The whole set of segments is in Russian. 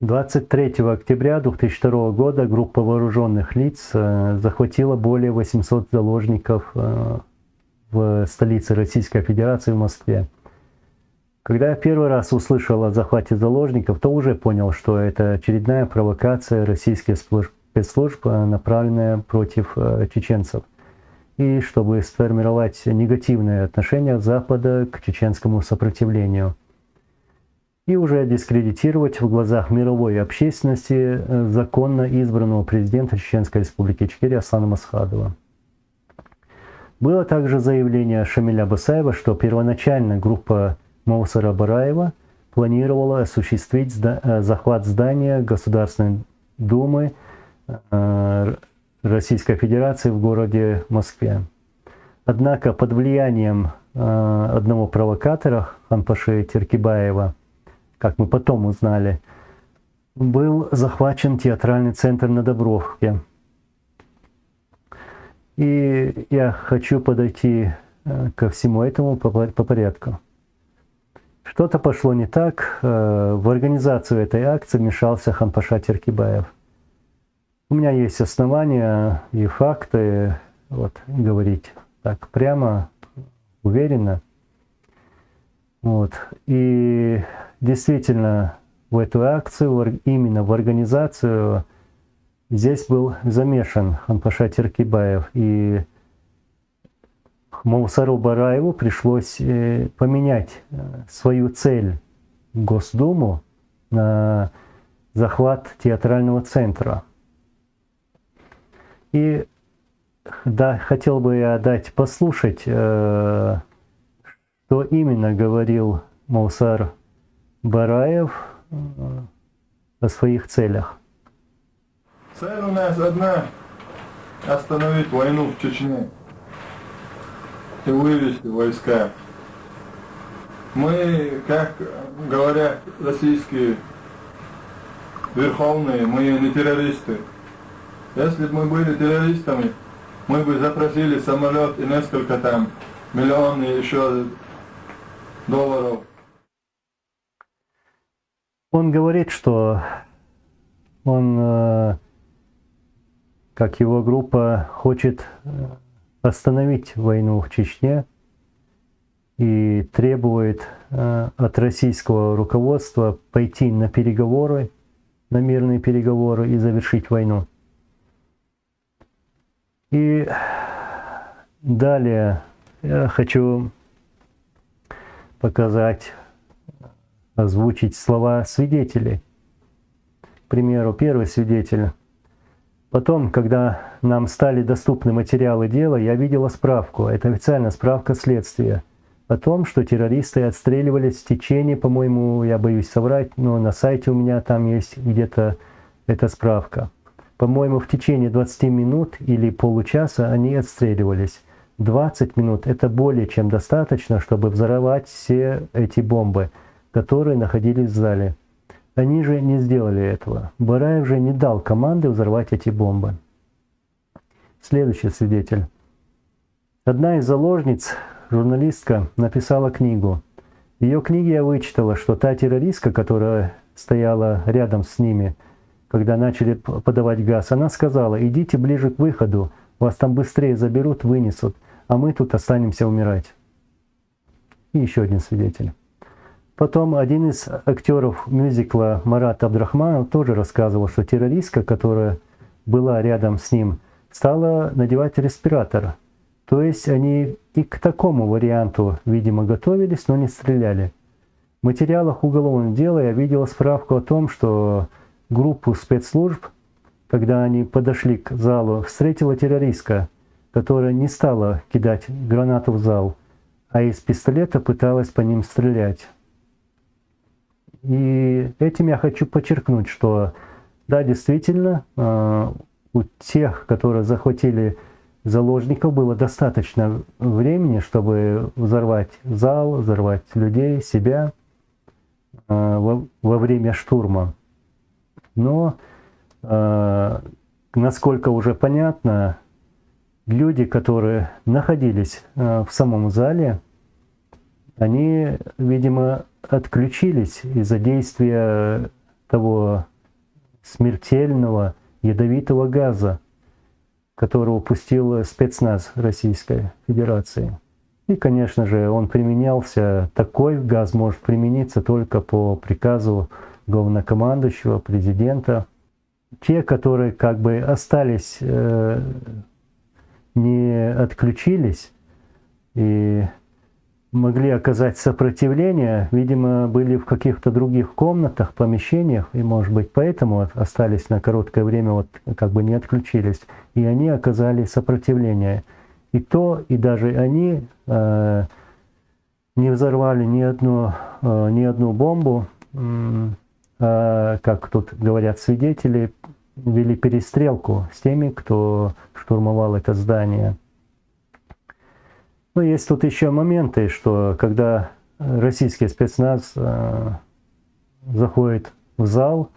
23 октября 2002 года группа вооруженных лиц захватила более 800 заложников в столице Российской Федерации в Москве. Когда я первый раз услышал о захвате заложников, то уже понял, что это очередная провокация российских спецслужб, направленная против чеченцев, и чтобы сформировать негативное отношение Запада к чеченскому сопротивлению. И уже дискредитировать в глазах мировой общественности законно избранного президента Чеченской Республики Ичкерия Аслана Масхадова. Было также заявление Шамиля Басаева, что первоначально группа Маусара Бараева планировала осуществить захват здания Государственной Думы Российской Федерации в городе Москве. Однако под влиянием одного провокатора, Ханпаши Теркибаева, как мы потом узнали, был захвачен театральный центр на Добровке. И я хочу подойти ко всему этому по порядку. Что-то пошло не так. В организацию этой акции вмешался Ханпаша Теркибаев. У меня есть основания и факты говорить так прямо, уверенно. И действительно, в эту акцию, именно в организацию, здесь был замешан Ханпаша Теркибаев. И Маусару Бараеву пришлось поменять свою цель в Госдуму на захват театрального центра. И да, хотел бы я дать послушать, что именно говорил Маусар Бараев о своих целях. Цель у нас одна — остановить войну в Чечне и вывести войска. Мы, как говорят российские верховные, мы не террористы. Если бы мы были террористами, мы бы запросили самолет и несколько там миллионов еще долларов. Он говорит, что он, как его группа, хочет остановить войну в Чечне и требует от российского руководства пойти на переговоры, на мирные переговоры и завершить войну. И далее я хочу показать, озвучить слова свидетелей. К примеру, первый свидетель. Потом, когда нам стали доступны материалы дела, я видела справку, это официальная справка следствия, о том, что террористы отстреливались в течение, по-моему, я боюсь соврать, но на сайте у меня там есть где-то эта справка. По-моему, в течение 20 минут или получаса они отстреливались. 20 минут — это более чем достаточно, чтобы взорвать все эти бомбы, которые находились в зале. Они же не сделали этого. Бараев же не дал команды взорвать эти бомбы. Следующий свидетель. Одна из заложниц, журналистка, написала книгу. В ее книге я вычитала, что та террористка, которая стояла рядом с ними, когда начали подавать газ, она сказала: идите ближе к выходу, вас там быстрее заберут, вынесут, а мы тут останемся умирать. И еще один свидетель. Потом один из актеров мюзикла Марат Абдрахманов тоже рассказывал, что террористка, которая была рядом с ним, стала надевать респиратор. То есть они и к такому варианту, видимо, готовились, но не стреляли. В материалах уголовного дела я видел справку о том, что группу спецслужб, когда они подошли к залу, встретила террористка, которая не стала кидать гранату в зал, а из пистолета пыталась по ним стрелять. И этим я хочу подчеркнуть, что да, действительно, у тех, которые захватили заложников, было достаточно времени, чтобы взорвать зал, взорвать людей, себя во время штурма. Но, насколько уже понятно, люди, которые находились в самом зале, они, видимо, отключились из-за действия того смертельного ядовитого газа, которого пустил спецназ Российской Федерации. И, конечно же, он применялся, такой газ может примениться только по приказу главнокомандующего, президента. Те, которые как бы остались, не отключились и могли оказать сопротивление, видимо, были в каких-то других комнатах, помещениях, и, может быть, поэтому остались на короткое время, вот как бы не отключились, и они оказали сопротивление. И то, и даже они не взорвали ни одну бомбу, как тут говорят свидетели, вели перестрелку с теми, кто штурмовал это здание. Но есть тут еще моменты, что когда российский спецназ заходит в зал,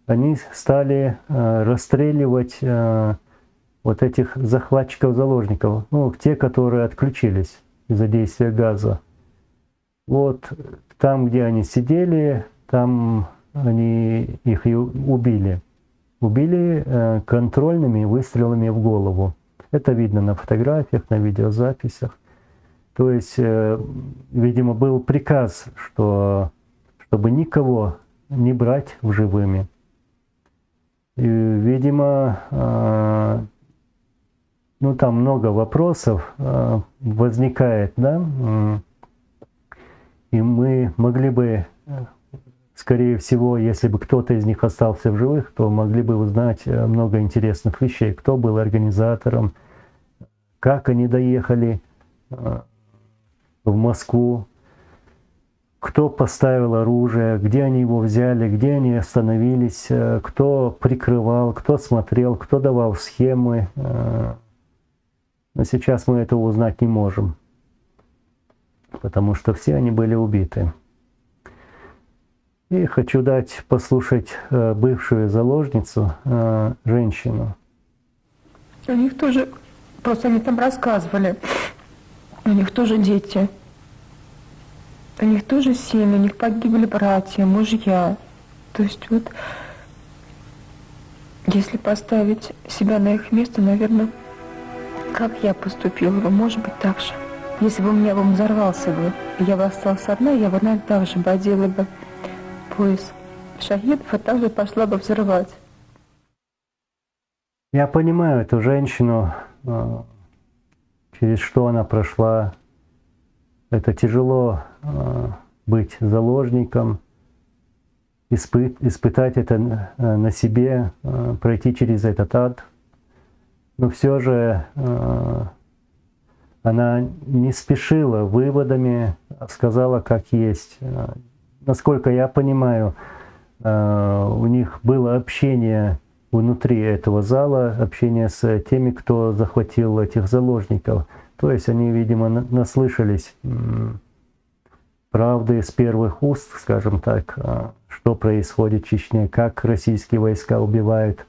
они стали расстреливать вот этих захватчиков-заложников, ну, те, которые отключились из-за действия газа. Вот там, где они сидели, там они их и убили. Убили контрольными выстрелами в голову. Это видно на фотографиях, на видеозаписях. То есть, видимо, был приказ, чтобы никого не брать в живыми. И, видимо, ну там много вопросов возникает, да, и мы могли бы, скорее всего, если бы кто-то из них остался в живых, то могли бы узнать много интересных вещей, кто был организатором, как они доехали в Москву, кто поставил оружие, где они его взяли, где они остановились, кто прикрывал, кто смотрел, кто давал схемы. Но сейчас мы этого узнать не можем, потому что все они были убиты. И хочу дать послушать бывшую заложницу, женщину. У них тоже, просто они там рассказывали, у них тоже дети, у них тоже семьи, у них погибли братья, мужья. То есть вот, если поставить себя на их место, наверное, как я поступила бы, может быть, так же. Если бы у меня взорвался бы, я бы осталась одна, я бы, наверное, так же бы одела бы пояс шахидов, а также пошла бы взрывать. Я понимаю эту женщину, через что она прошла. Это тяжело быть заложником, испытать это на себе, пройти через этот ад. Но все же она не спешила выводами, сказала как есть. Насколько я понимаю, у них было общение внутри этого зала, общение с теми, кто захватил этих заложников. То есть они, видимо, наслышались правды с первых уст, скажем так, что происходит в Чечне, как российские войска убивают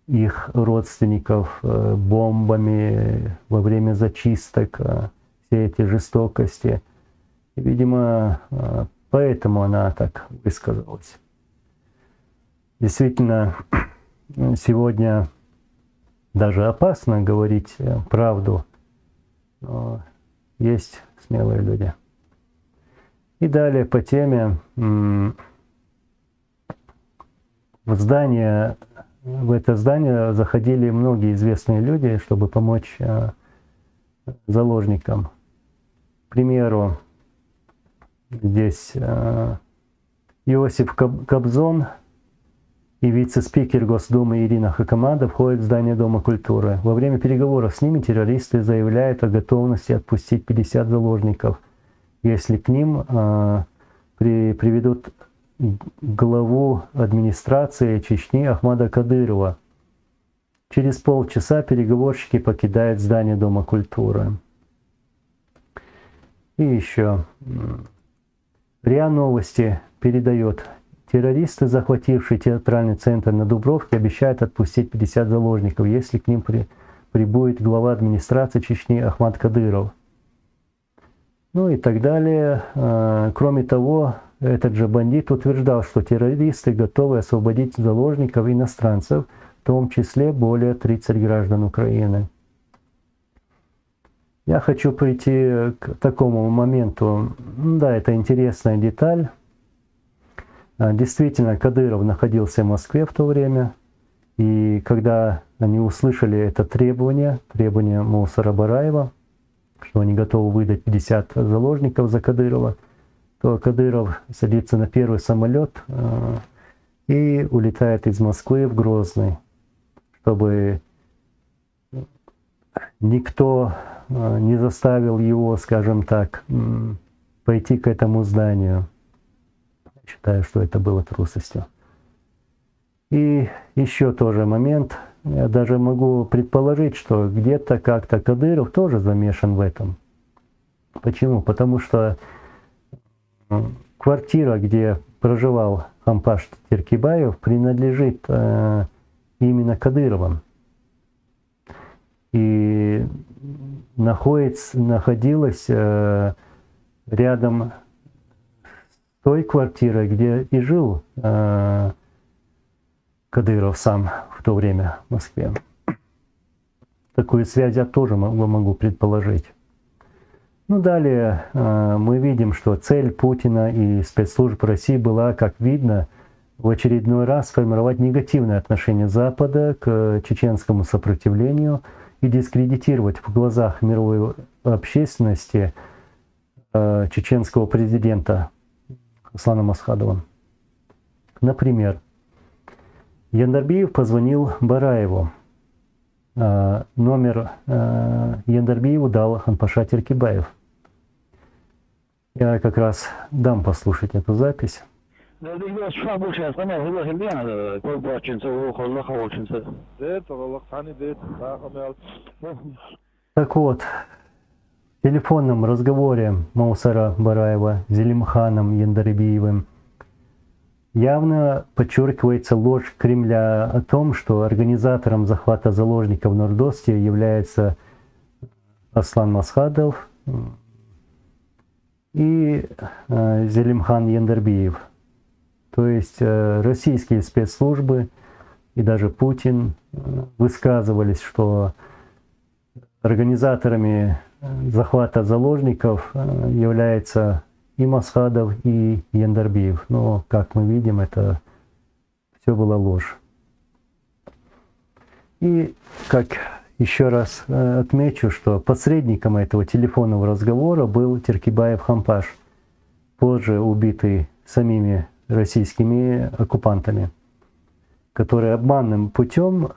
их родственников бомбами во время зачисток, все эти жестокости. И, видимо, поэтому она так высказалась. Действительно, сегодня даже опасно говорить правду, но есть смелые люди. И далее по теме. В это здание заходили многие известные люди, чтобы помочь заложникам. К примеру, здесь Иосиф Кобзон и вице-спикер Госдумы Ирина Хакамада входят в здание Дома культуры. Во время переговоров с ними террористы заявляют о готовности отпустить 50 заложников, если к ним приведут главу администрации Чечни Ахмада Кадырова. Через полчаса переговорщики покидают здание Дома культуры. И еще. РИА Новости передает. Террористы, захватившие театральный центр на Дубровке, обещают отпустить 50 заложников, если к ним прибудет глава администрации Чечни Ахмад Кадыров. ну и так далее. Кроме того, этот же бандит утверждал, что террористы готовы освободить заложников иностранцев, в том числе более 30 граждан Украины. Я хочу прийти к такому моменту. Да, это интересная деталь. Действительно, Кадыров находился в Москве в то время. И когда они услышали это требование Мусара Бараева, что они готовы выдать 50 заложников за Кадырова, то Кадыров садится на первый самолет и улетает из Москвы в Грозный, чтобы никто не заставил его, скажем так, пойти к этому зданию. Считаю, что это было трусостью. И еще тоже момент. Я даже могу предположить, что где-то как-то Кадыров тоже замешан в этом. Почему? Потому что квартира, где проживал Хампаш Теркибаев, принадлежит именно Кадыровым. И находилась рядом с той квартирой, где и жил Кадыров сам в то время в Москве. Такую связь я тоже могу предположить. Ну, далее мы видим, что цель Путина и спецслужб России была, как видно, в очередной раз сформировать негативное отношение Запада к чеченскому сопротивлению и дискредитировать в глазах мировой общественности чеченского президента Аслана Масхадова. Например, Яндарбиев позвонил Бараеву. Номер Яндарбиеву дал Ханпаша Теркибаев. Я как раз дам послушать эту запись. Так вот, в телефонном разговоре Маусара Бараева с Зелимханом Яндарбиевым явно подчеркивается ложь Кремля о том, что организатором захвата заложников в Нордосте является Аслан Масхадов и Зелимхан Яндарбиев. То есть российские спецслужбы и даже Путин высказывались, что организаторами захвата заложников является и Масхадов, и Яндарбиев. Но, как мы видим, это все была ложь. И, как еще раз отмечу, что посредником этого телефонного разговора был Теркибаев Хампаш, позже убитый самими российскими оккупантами, который обманным путем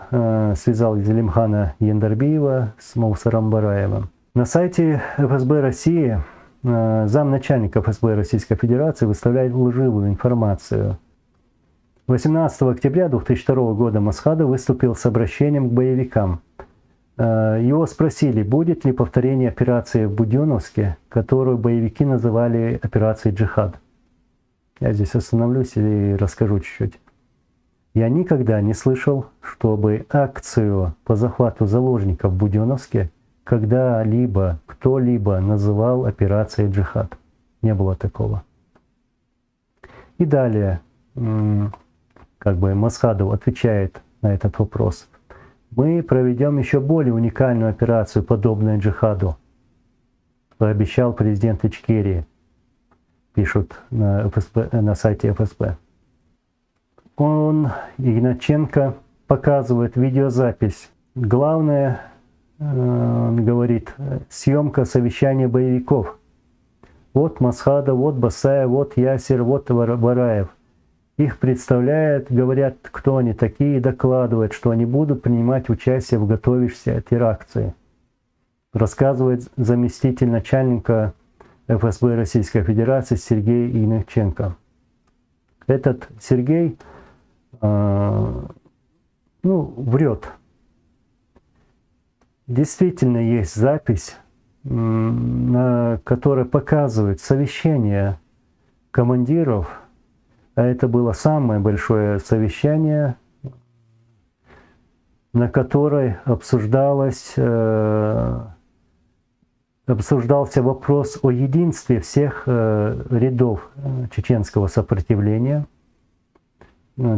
связал Зелимхана Яндарбиева с Маусаром Бараевым. На сайте ФСБ России замначальника ФСБ Российской Федерации выставляет лживую информацию. 18 октября 2002 года Масхадов выступил с обращением к боевикам. Его спросили, будет ли повторение операции в Буденновске, которую боевики называли операцией «Джихад». Я здесь остановлюсь и расскажу чуть-чуть. Я никогда не слышал, чтобы акцию по захвату заложников в Буденновске когда-либо кто-либо называл операцией «Джихад». Не было такого. И далее, Масхадов отвечает на этот вопрос. Мы проведем еще более уникальную операцию, подобную «Джихаду», пообещал президент Ичкерии, пишут на сайте ФСБ. Игнатченко, показывает видеозапись. Главное, он говорит, съемка совещания боевиков. Вот Масхадов, вот Басаев, вот Ясер, вот Бараев. Их представляют, говорят, кто они такие, и докладывают, что они будут принимать участие в готовящейся теракции. Рассказывает заместитель начальника ФСБ Российской Федерации Сергей Игнатченко. Этот Сергей врет. Действительно есть запись, которая показывает совещание командиров, а это было самое большое совещание, на которой обсуждалось обсуждался вопрос о единстве всех рядов чеченского сопротивления.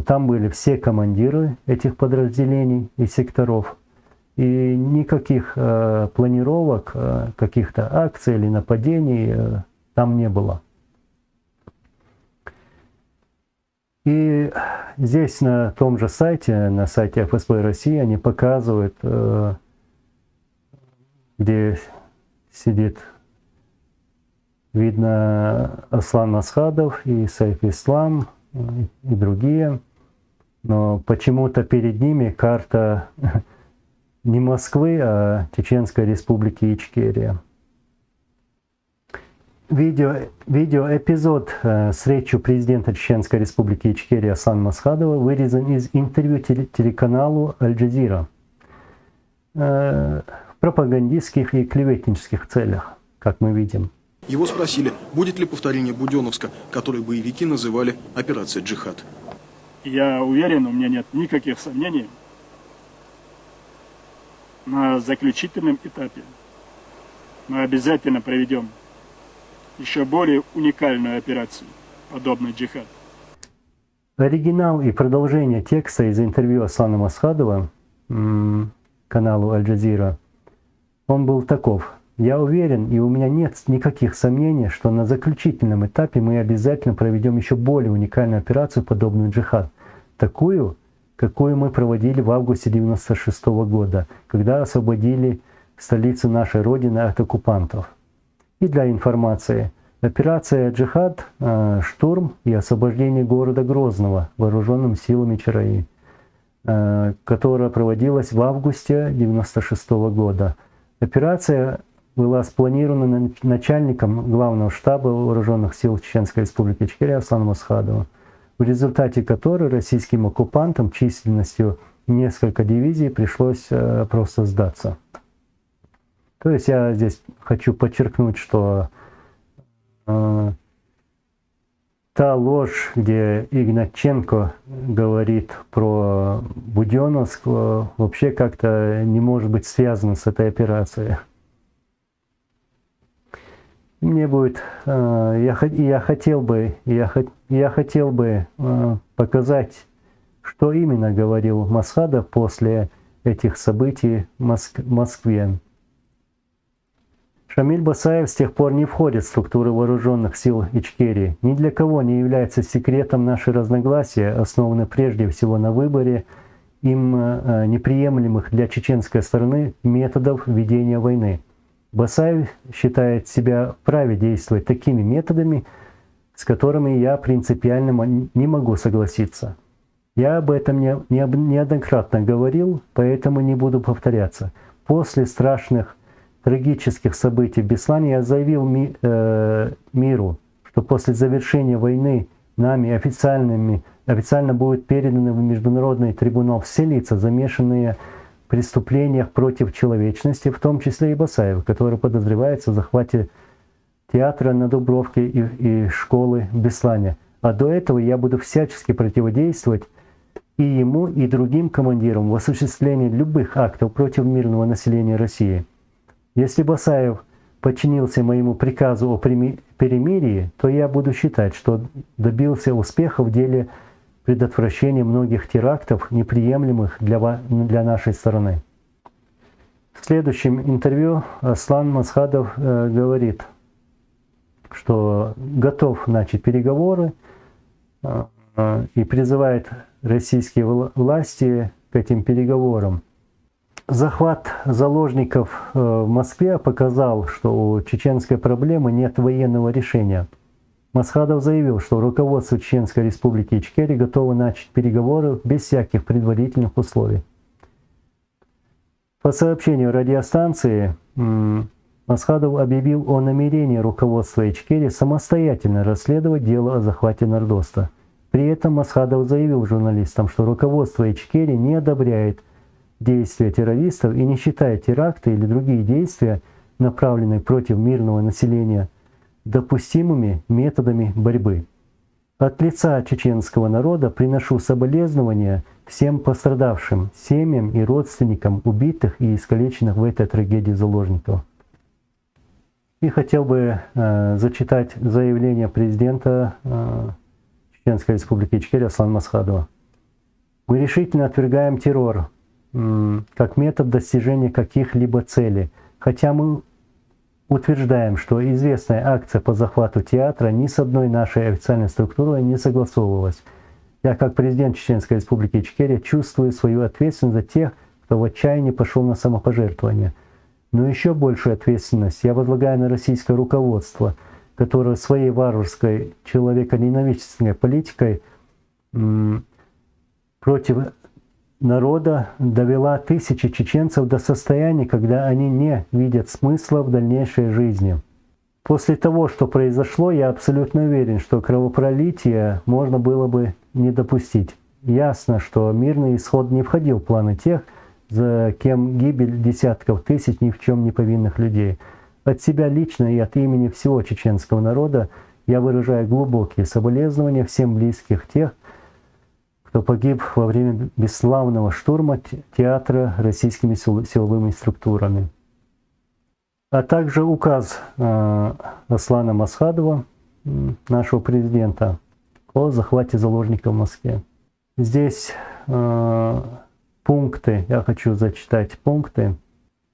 Там были все командиры этих подразделений и секторов. И никаких планировок, каких-то акций или нападений там не было. И здесь на том же сайте, на сайте ФСБ России, они показывают, где сидит, видно, Аслан Масхадов и Сайф Ислам и другие. Но почему-то перед ними карта не Москвы, а Чеченской Республики Ичкерия. Видеоэпизод с речью президента Чеченской Республики Ичкерия Аслана Масхадова вырезан из интервью телеканалу Аль-Джазира в пропагандистских и клеветнических целях, как мы видим. Его спросили, будет ли повторение Буденновска, который боевики называли «Операция Джихад». Я уверен, у меня нет никаких сомнений, на заключительном этапе мы обязательно проведем еще более уникальную операцию, подобную джихад. Оригинал и продолжение текста из интервью Аслана Масхадова каналу Аль-Джазира, он был таков. Я уверен, и у меня нет никаких сомнений, что на заключительном этапе мы обязательно проведем еще более уникальную операцию, подобную джихад. Такую, какую мы проводили в августе 1996 года, когда освободили столицу нашей Родины от оккупантов. И для информации, операция «Джихад», штурм и освобождение города Грозного вооруженными силами ЧРАИ, которая проводилась в августе 1996 года. Операция была спланирована начальником главного штаба вооруженных сил Чеченской Республики Ичкерия Асланом Масхадовым, в результате которой российским оккупантам численностью несколько дивизий пришлось просто сдаться. То есть я здесь хочу подчеркнуть, что та ложь, где Игнатченко говорит про Буденновск, вообще как-то не может быть связана с этой операцией. Мне будет, я хотел бы показать, что именно говорил Масхадов после этих событий в Москве. Шамиль Басаев с тех пор не входит в структуру вооруженных сил Ичкерии. Ни для кого не является секретом наши разногласия, основаны прежде всего на выборе им неприемлемых для чеченской стороны методов ведения войны. Басаев считает себя вправе действовать такими методами, с которыми я принципиально не могу согласиться. Я об этом неоднократно говорил, поэтому не буду повторяться. После страшных трагических событий в Беслане я заявил миру, что после завершения войны нами официально будут переданы в Международный трибунал все лица, замешанные в преступлениях против человечности, в том числе и Басаев, который подозревается в захвате театра на Дубровке и школы в Беслане. А до этого я буду всячески противодействовать и ему, и другим командирам в осуществлении любых актов против мирного населения России. Если Басаев подчинился моему приказу о перемирии, то я буду считать, что добился успеха в деле предотвращения многих терактов, неприемлемых для нашей стороны. В следующем интервью Аслан Масхадов говорит, что готов начать переговоры и призывает российские власти к этим переговорам. Захват заложников в Москве показал, что у чеченской проблемы нет военного решения. Масхадов заявил, что руководство Чеченской Республики Ичкерия готово начать переговоры без всяких предварительных условий. По сообщению радиостанции, Масхадов объявил о намерении руководства Ичкерии самостоятельно расследовать дело о захвате Нордоста. При этом Масхадов заявил журналистам, что руководство Ичкерии не одобряет действия террористов и не считает теракты или другие действия, направленные против мирного населения, допустимыми методами борьбы. От лица чеченского народа приношу соболезнования всем пострадавшим, семьям и родственникам убитых и искалеченных в этой трагедии заложников. И хотел бы зачитать заявление президента Чеченской Республики Ичкерия Аслана Масхадова. Мы решительно отвергаем террор как метод достижения каких-либо целей, хотя мы утверждаем, что известная акция по захвату театра ни с одной нашей официальной структурой не согласовывалась. Я, как президент Чеченской Республики Ичкерия, чувствую свою ответственность за тех, кто в отчаянии пошел на самопожертвование. Но еще большую ответственность я возлагаю на российское руководство, которое своей варварской человеконенавистной политикой против народа довела тысячи чеченцев до состояния, когда они не видят смысла в дальнейшей жизни. После того, что произошло, я абсолютно уверен, что кровопролитие можно было бы не допустить. Ясно, что мирный исход не входил в планы тех, за кем гибель десятков тысяч ни в чем не повинных людей. От себя лично и от имени всего чеченского народа я выражаю глубокие соболезнования всем близких тех, кто погиб во время бесславного штурма театра российскими силовыми структурами. А также указ Аслана Масхадова, нашего президента, о захвате заложников в Москве. Здесь пункты, я хочу зачитать пункты.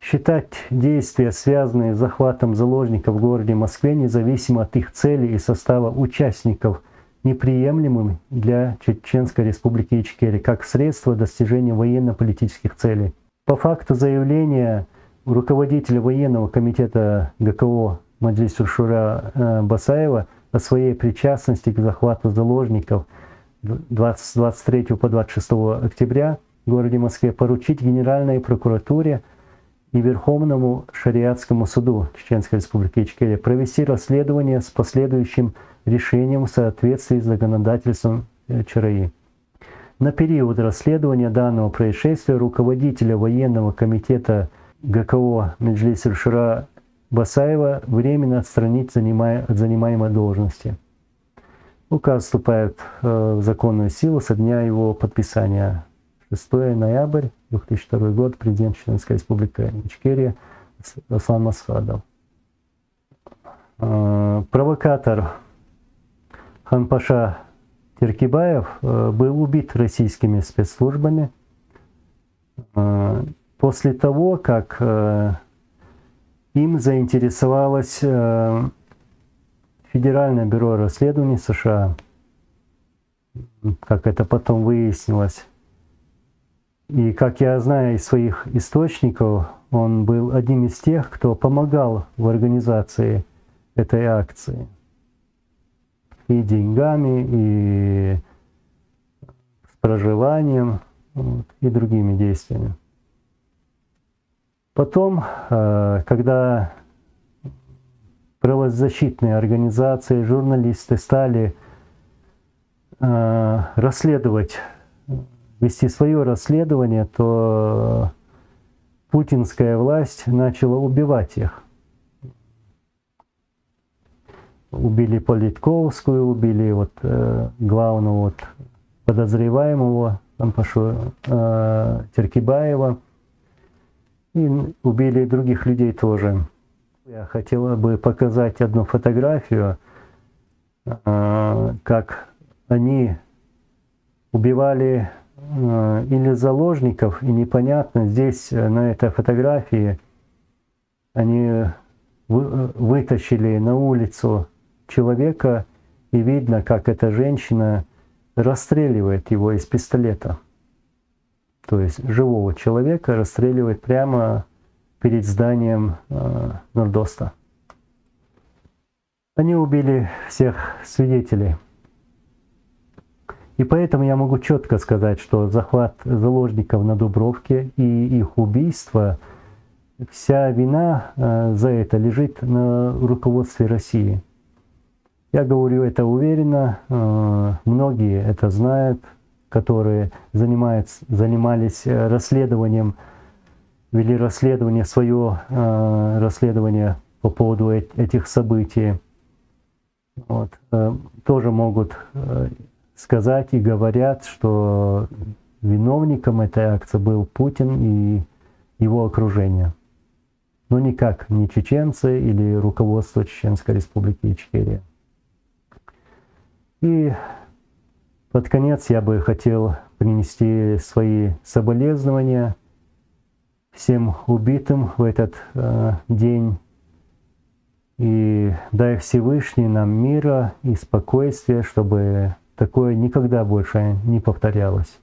Считать действия, связанные с захватом заложников в городе Москве, независимо от их цели и состава участников, неприемлемым для Чеченской Республики Ичкерия как средство достижения военно-политических целей. По факту заявления руководителя военного комитета ГКО Маджлис-ур-Шура Басаева о своей причастности к захвату заложников 23 по 26 октября в городе Москве поручить Генеральной прокуратуре и Верховному шариатскому суду Чеченской Республики Ичкерия провести расследование с последующим решением в соответствии с законодательством ЧРИ. На период расследования данного происшествия руководителя военного комитета ГКО Маджлис-ур-Шура Басаева временно отстранить от занимаемой должности. Указ вступает в законную силу со дня его подписания. 6 ноября 2002 год, президент Чеченской Республики Ичкерия Аслан Масхадов. Провокатор Ханпаша Теркибаев был убит российскими спецслужбами после того, как им заинтересовалось Федеральное бюро расследований США, как это потом выяснилось. И как я знаю из своих источников, он был одним из тех, кто помогал в организации этой акции. И деньгами, и с проживанием, и другими действиями. Потом, когда правозащитные организации, журналисты стали расследовать, вести свое расследование, то путинская власть начала убивать их. Убили Политковскую, убили главного подозреваемого Ханпашу Теркибаева, и убили других людей тоже. Я хотела бы показать одну фотографию, как они убивали или заложников, и непонятно, здесь на этой фотографии они вытащили на улицу человека, и видно, как эта женщина расстреливает его из пистолета. То есть живого человека расстреливает прямо перед зданием Нордоста. Они убили всех свидетелей. И поэтому я могу четко сказать, что захват заложников на Дубровке и их убийство, вся вина за это лежит на руководстве России. Я говорю это уверенно, многие это знают, которые занимались расследованием, вели расследование, свое расследование по поводу этих событий. Тоже могут сказать и говорят, что виновником этой акции был Путин и его окружение. но никак не чеченцы или руководство Чеченской Республики Ичкерия. И под конец я бы хотел принести свои соболезнования всем убитым в этот день. И дай Всевышний нам мира и спокойствия, чтобы такое никогда больше не повторялось.